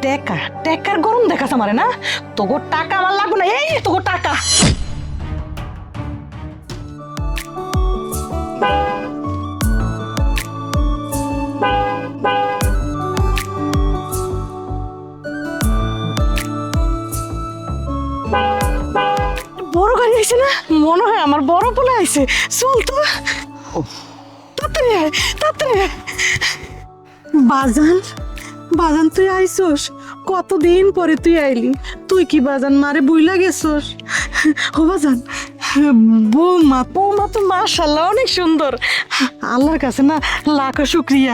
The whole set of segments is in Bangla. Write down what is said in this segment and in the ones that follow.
টাকা টাকার গরম দেখাস আমারে না, তোর টাকা আমার লাগবে না, এই তোর টাকা। বড় গাড়ি আইছে না, মনে হয় আমার বড় পোলা আইছে। চল তো, তাড়াতাড়ি আয়, তাড়াতাড়ি আয়। বাজান, বাজান তুই আইসোস, কতদিন পরে তুই আইলি। তুই কি বাজান মারে বুইলা গেছোস? ও বাজান, বৌমা বৌমা তো মাশাআল্লাহ অনেক সুন্দর। আল্লাহর কাছে না লাখো শুক্রিয়া,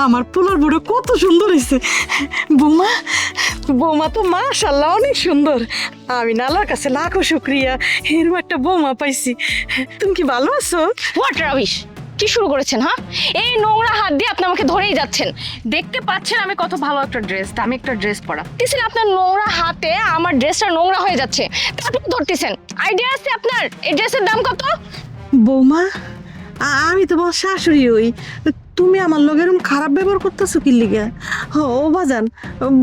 আমার পোলার বুড়ো কত সুন্দর হয়েছে। বৌমা, বৌমা তো মাশাআল্লাহ অনেক সুন্দর। আমি না আল্লাহর কাছে লাখো শুক্রিয়া, এরকম একটা বৌমা পাইছি। তুমি কি ভালো আছো? হোয়াট রাবিশ, কি শুরু করেছেন? হ্যাঁ, এই নোংরা হাত দিয়ে আপনি আমাকে ধরেই যাচ্ছেন। দেখতে পাচ্ছেন আমি কত ভালো একটা ড্রেস, দামি একটা ড্রেস পরা, দিছেন আপনার নোংরা হাতে আমার ড্রেসটা নোংরা হয়ে যাচ্ছে, তারপর ধরতেছেন। আইডিয়া আছে আপনার এই ড্রেসের দাম কত? বৌমা, আমি তোমার শাশুড়ি হই, তুমি আমার লগে এরকম খারাপ ব্যবহার করতেছো কি লিগা? ও বাজান,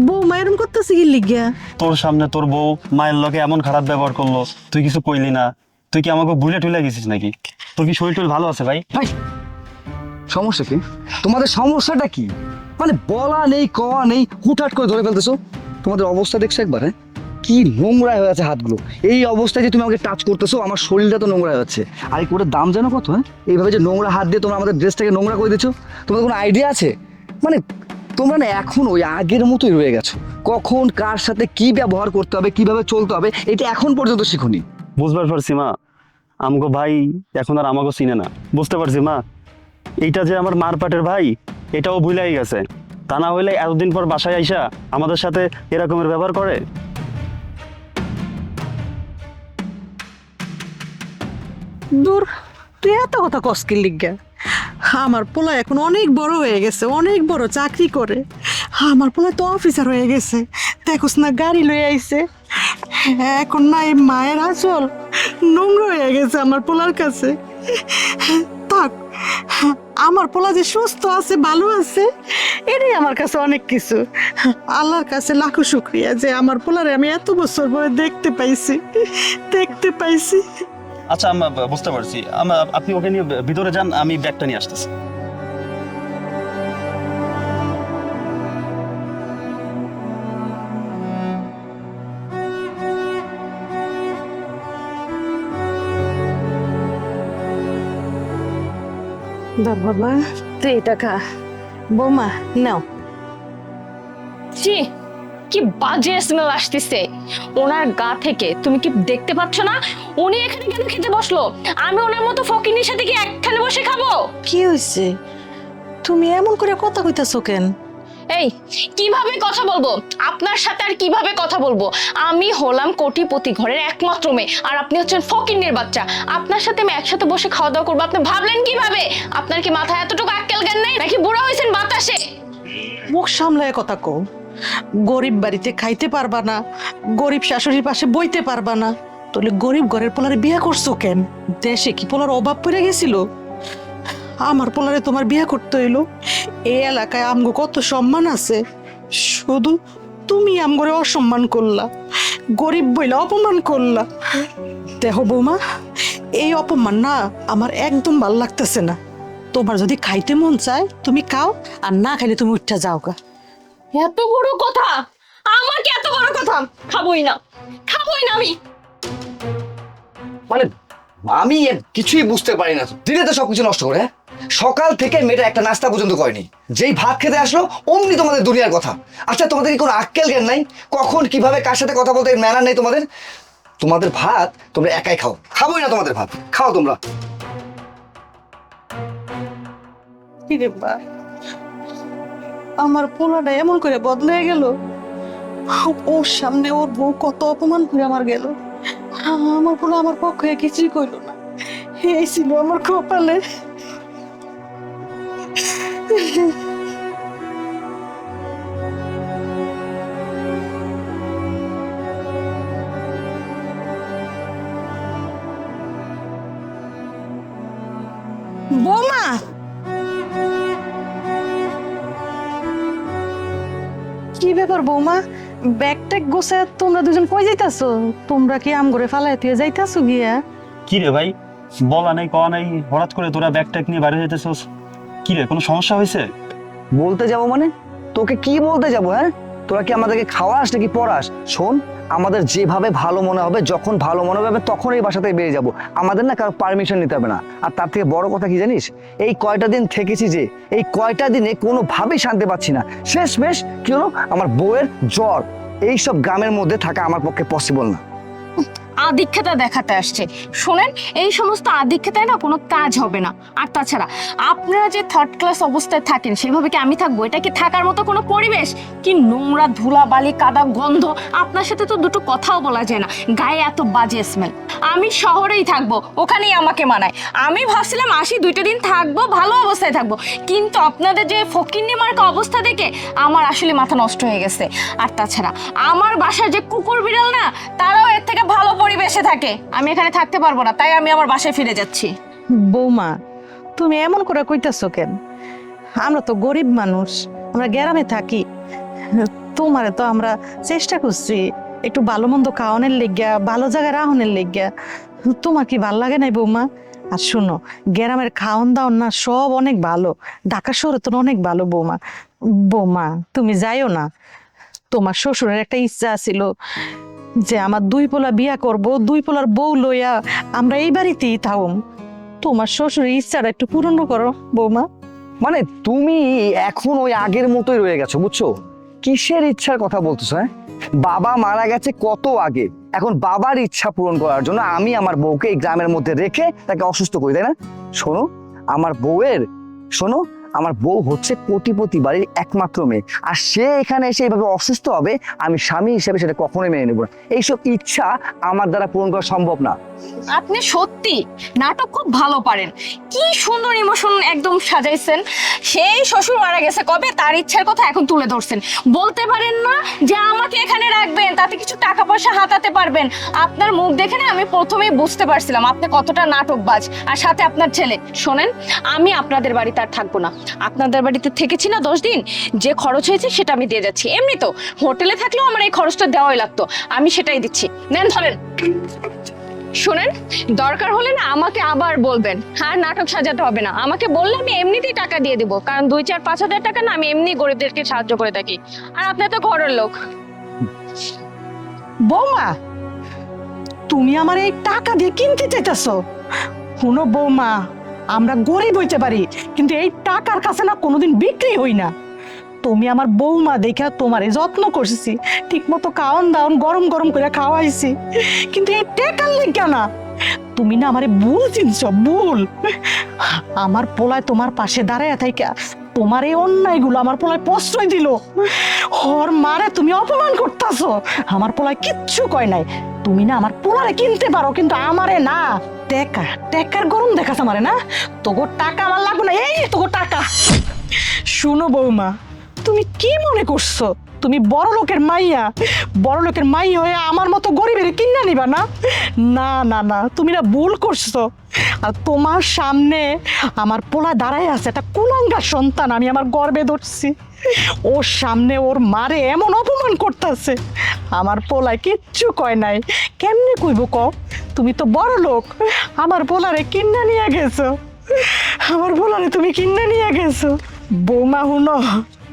বৌমা এরকম করতেছে কি লিগা? তোর সামনে তোর বউ মায়ের লগে এমন খারাপ ব্যবহার করলো, তুই কিছু কইলি না? তুই কি আমাকে ভুলে টুলে গেছিস নাকি? তোর কি শরীর টরীর ভালো আছে ভাই? ভাই, সমস্যা কি? তোমাদের সমস্যাটা কি? মানে বলা নেই কওয়া নেই, হুটহাট করে ধরে ফেলতেছো। তোমাদের অবস্থা দেখছো একবার? হ্যাঁ, কি নোংরা হয়ে আছে হাতগুলো। এই অবস্থায় যে তুমি আমাকে টাচ করতেছো, আমার শরীরটা তো নোংরা হয়ে যাচ্ছে। আর এই কোটের দাম জানো কত? হ্যাঁ, এইভাবে যে নোংরা হাত দিয়ে তোমরা আমাদের ড্রেসটাকে নোংরা করে দিচ্ছ, তোমাদের কোনো আইডিয়া আছে? মানে তোমরা না এখন ওই আগের মতোই রয়ে গেছো। কখন কার সাথে কি ব্যবহার করতে হবে, কিভাবে চলতে হবে, এটা এখন পর্যন্ত শিখুনি। বুঝবার পারছি মা, আমগো ভাই এখন আর আমাকে চিনে না। বুঝতে পারছি মা, এইটা যে আমার মার পাটের ভাই, এটাও ভুলাই গেছে। তা না হইলে এতদিন পর বাসায় আইসা আমাদের সাথে এরকমের ব্যবহার করে? দূর, তুই এত কথা কষ্টের লিগা? আমার পোলা এখন অনেক বড় হয়ে গেছে, অনেক বড় চাকরি করে। আমার পোলা তো অফিসার হয়ে গেছে, দেখোস না গাড়ি লয়ে আইছে। এখন না এই মায়ের আঁচল নোংরা হয়ে গেছে আমার পোলার কাছে। থাক, আমার পোলা যে সুস্থ আছে, ভালো আছে, এটাই আমার কাছে অনেক কিছু। আল্লাহর কাছে লাখো শুক্রিয়া যে আমার পোলারে আমি এত বছর পরে দেখতে পাইছি, দেখতে পাইছি। আচ্ছা আম্মা, বুঝতে পারছি। আপনি ওকে নিয়ে ভিতরে যান, আমি ব্যাগটা নিয়ে আসতেছি। দাও বাবা, তুই এটা খা। বৌমা নাও। ছি, কি বাজে স্মেল আসতেছে ওনার গা থেকে। তুমি কি দেখতে পাচ্ছ না উনি এখানে কেন খেতে বসলো? আমি ওনার মতো ফকিনীর সাথে কি একখানে বসে খাবো? কি হয়েছে? তুমি এমন করে কথা কইতাছো কেন? এই, কিভাবে কথা বলবো আপনার সাথে? আর কিভাবে কথা বলবো? আমি হলাম কোটিপতি ঘরের একমাত্র মেয়ে, আর আপনি হচ্ছেন ফকিন্নির বাচ্চা। আপনার সাথে আমি একসাথে বসে খাওয়া দাওয়া করবো, আপনি ভাবলেন কিভাবে? আপনার কি মাথায় এতটুকু আক্কেল জ্ঞান নাই, নাকি বুড়া হয়েছেন বাতাসে? মুখ সামলায় কথা কও। গরিব বাড়িতে খাইতে পারবা না, গরিব শাশুড়ির পাশে বইতে পারবা না, তাহলে গরিব ঘরের পোলারে বিয়ে করছো কেন? দেশে কি পোলার অভাব পড়ে গেছিল? আমার পোলারে তোমার বিয়ে করতে হইলো। এই এলাকায় আমগো কত সম্মান আছে, শুধু তুমি আমগরে অসম্মান করলা, গরিব বইলা অপমান করলা। দেখো বৌমা, এই অপমান না আমার একদম ভাল লাগতেছে না। তোমার যদি খাইতে মন চায় তুমি খাও, আর না খাইলে তুমি উঠা যাও গা। এত বড় কথা? আমাকে এত বড় কথা? খাবোই না, খাবোই না আমি। মানে আমি এর কিছুই বুঝতে পারি না। দিনে তো সবকিছু নষ্ট করে। হ্যাঁ, সকাল থেকে মেয়েটা একটা নাস্তা পর্যন্ত করেনি, যেই ভাত খেতে আসলো অমনি তোমাদের দুনিয়ার কথা। আচ্ছা, তোমাদের কি কোনো আক্কেল জ্ঞান নাই? কখন কিভাবে কার সাথে কথা বলতে ম্যানার নেই তোমাদের? তোমাদের ভাত তোমরা একাই খাও, খাবোই না তোমাদের ভাত, খাও তোমরা। কিরে বা, আমার পোলাটা এমন করে বদলে গেল। ওর সামনে ওর বউ কত অপমান করে আমার গেল। আমার পোলা আমার পক্ষে কিছুই কইল না, এই ছিল আমার কপালে। বৌমা, কি ব্যাপার বৌমা, ব্যাগ ট্যাগ গোছে তোমরা দুজন কই যাইতাছো? তোমরা কি আম করে ফালাই তুই যাইতাছো গিয়া? কি রে ভাই, বলা নাই কওয়া নাই, হঠাৎ করে তোরা ব্যাগ ট্যাগ নিয়ে বাইরে যেতেছস? কি রে, কোনো সমস্যা হয়েছে? বলতে যাব মানে? তোকে কি বলতে যাব? হ্যাঁ, তোরা কি আমাদেরকে খাওয়াস নাকি পড়াস? শোন, আমাদের যেভাবে ভালো মনে হবে, যখন ভালো মনে হবে তখন এই বাসা থেকে বেরিয়ে যাব। আমাদের না কারো পারমিশন নিতে হবে না। আর তার থেকে বড় কথা কি জানিস, এই কয়টা দিন থেকেছি যে, এই কয়টা দিনে কোনোভাবেই শান্তি পাচ্ছি না। শেষমেশ কি হলো, আমার বউয়ের জ্বর। এইসব গ্রামের মধ্যে থাকা আমার পক্ষে পসিবল না। আধিক্যতা দেখাতে আসছে। শোনেন, এই সমস্ত আধিক্যতায় না কোনো কাজ হবে না। আর তাছাড়া আপনারা যে থার্ড ক্লাস অবস্থায় থাকেন, সেভাবে কি আমি থাকবো? এটা কি থাকার মতো কোনো পরিবেশ? কি নোংরা, ধুলা বালি, কাদা, গন্ধ। আপনার সাথে তো দুটো কথাও বলা যায় না, গায়ে এত বাজে স্মেল। আমি শহরেই থাকবো, ওখানেই আমাকে মানায়। আমি ভাবছিলাম আসি, 2টা দিন থাকবো, ভালো অবস্থায় থাকবো, কিন্তু আপনাদের যে ফকিন্নি মার্কা অবস্থা দেখে আমার আসলে মাথা নষ্ট হয়ে গেছে। আর তাছাড়া আমার বাসার যে কুকুর বিড়াল না, তারাও এর থেকে ভালো পরিবেশে থাকে। আমি এখানে থাকতে পারবো না, তাই আমি আমার বাসায় ফিরে যাচ্ছি। বৌমা, তুমি এমন করে কইতাছো কেন? আমরা তো গরিব মানুষ, আমরা গ্রামে থাকি। তোমারে তো আমরা চেষ্টা করছি একটু ভালো মন্দ খাওয়ানোর লেগিয়া, ভালো জায়গায় রাহনের লেগিয়া। তোমার কি ভাল লাগে নাই বৌমা? আর শোনো, গ্রামের খাওন দাওন না সব অনেক ভালো, ঢাকা শহরে তো অনেক ভালো বৌমা। বৌমা, তুমি যাইও না। তোমার শ্বশুরের একটা ইচ্ছা ছিল যে আমার 2 পোলা বিয়া করব, 2 পোলার বউ লইয়া আমরা এই বাড়িতেই থাকুম। তোমার শ্বশুরের ইচ্ছাটা একটু পূরণ করো বৌমা। মানে তুমি এখন ওই আগের মতোই রয়ে গেছো, বুঝছো? কিসের ইচ্ছার কথা বলতেছো? হ্যাঁ, বাবা মারা গেছে কত আগে। এখন বাবার ইচ্ছা পূরণ করার জন্য আমি আমার বউকে এই গ্রামের মধ্যে রেখে তাকে অসুস্থ করি, তাই না? শোনো, আমার বউ হচ্ছে কোটিপতি বাড়ির একমাত্র মেয়ে, আর সে এখানে এসে এইভাবে অসুস্থ হবে, আমি স্বামী হিসেবে সেটা কখনোই মেনে নেব না। এইসব ইচ্ছা আমার দ্বারা পূরণ করা সম্ভব না। আপনি সত্যি নাটক খুব ভালো পারেন। কি সুন্দর ইমোশন একদম সাজাইছেন। সেই শ্বশুর মারা গেছে কবে, তার ইচ্ছার কথা এখন তুলে ধরছেন। বলতে পারেন না যে আমাকে এখানে রাখবেন, তাতে কিছু টাকা পয়সা হাতাতে পারবেন? আপনার মুখ দেখে না আমি প্রথমেই বুঝতে পারছিলাম আপনি কতটা নাটকবাজ। আর সাথে আপনার ছেলে। শোনেন, আমি আপনাদের বাড়িতে আর থাকবো না। আপনাদের বাড়িতে থেকেছি না 10 দিন, যে খরচ হয়েছে সেটা আমি দিয়ে যাচ্ছি। এমনি তো হোটেলে থাকলেও আমার এই খরচটা দেওয়াই লাগতো, আমি সেটাই দিচ্ছি। নেন, ধরেন। শোনেন, দরকার হলে না আমাকে আবার বলবেন। আর নাটক সাজাতে হবে না, আমাকে বললে আমি এমনিতেই টাকা দিয়ে দেবো। কারণ 2-4-5 হাজার টাকা না আমি এমনি গরিবদেরকে সাহায্য করে থাকি। আর আপনি তো ঘরের লোক। বৌমা, তুমি আমার এই টাকা দিয়ে কিনতে চাইতেছো? শুনো বৌমা, আমরা গরিব হইতে পারি, কিন্তু এই টাকার কাছে না কোনোদিন বিক্রি হই না। তুমি আমার বৌমা দেখা তোমার যত্ন করছি, ঠিক মতো খাওয়ান দাওন গরম গরম করে খাওয়াইছি, কিন্তু এই টাকার লেগে না। তুমি না আমারে ভুল চিনছো, ভুল। আমার পোলায় তোমার পাশে দাঁড়ায় থাইকা তোমার এই অন্যায়গুলো আমার পোলায় প্রশ্রয় দিল। ওর মারে তুমি অপমান করতেছো। আমার পোলায় কিচ্ছু কয় নাই। তুমি না আমার পোলারে কিনতে পারো, কিন্তু আমারে না। টাকার গরম দেখাছ আমারে না? তোগো টাকা আমার লাগবে না, এই তোগো টাকা। শুনো বৌমা, তুমি কি মনে করছো তুমি বড় লোকের মাই হয়ে আমার মতো গরিবের কিনা নিবা না? না না না, তুমি না ভুল করছো। আর তোমার সামনে আমার পোলা দাঁড়ায় আছে, একটা কুলাঙ্গার সন্তান আমি আমার গর্বে ধরছি। ওর সামনে ওর মারে এমন অপমান করতেছে, আমার পোলায় কিচ্ছু কয় নাই। কেমনে কইব ক? তুমি তো বড় লোক, আমার পোলারে কিনা নিয়ে গেছো। তুমি কিনা নিয়ে গেছো। বৌমা হুনো,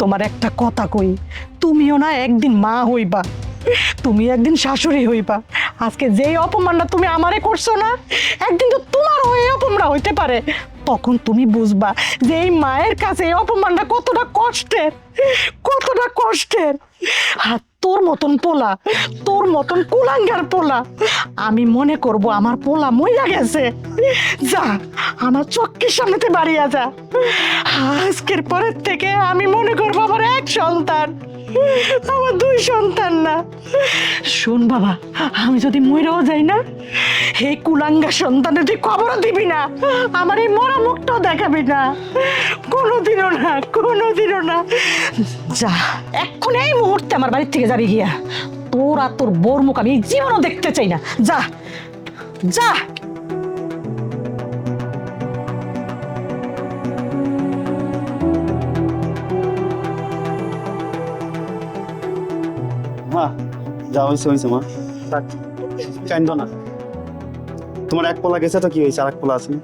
তোমার একটা কথা কই, তুমিও না একদিন মা হইবা, তুমি একদিন শাশুড়ি হইবা। আজকে যেই অপমানটা তুমি আমারে করছো না, একদিন তো তোমার হয়ে অপমান হইতে পারে। তখন তুমি বুঝবা যে এই মায়ের কাছে এই অপমানটা কতটা কষ্টের। আর তোর মতন কুলাঙ্গার পোলা, আমি মনে করব আমার পোলা মইরা গেছে। যা, আমার চোখের সামনেতে বাড়িয়া যা। আজকের পরের থেকে আমি মনে করবো আমার এক সন্তান, আমার 2 সন্তান না। শোন বাবা, আমি যদি মইরাও যাই না, এই কুলাঙ্গা সন্তানের তুই খবরও দিবি না, আমার এই মরা মুখটাও দেখাবি না, কোনোদিনও না। যা, এখন এই মুহূর্তে আমার বাড়ির থেকে যাবি গিয়া। তোর আর তোর বোর মুখ আমি জীবনও দেখতে চাই না। যা যা। মা যা হয়েছে হয়েছে মা, থাক, কান্দো না। তোমার এক পোলা গেছে তো কি হয়েছে, আর এক পোলা আছে না?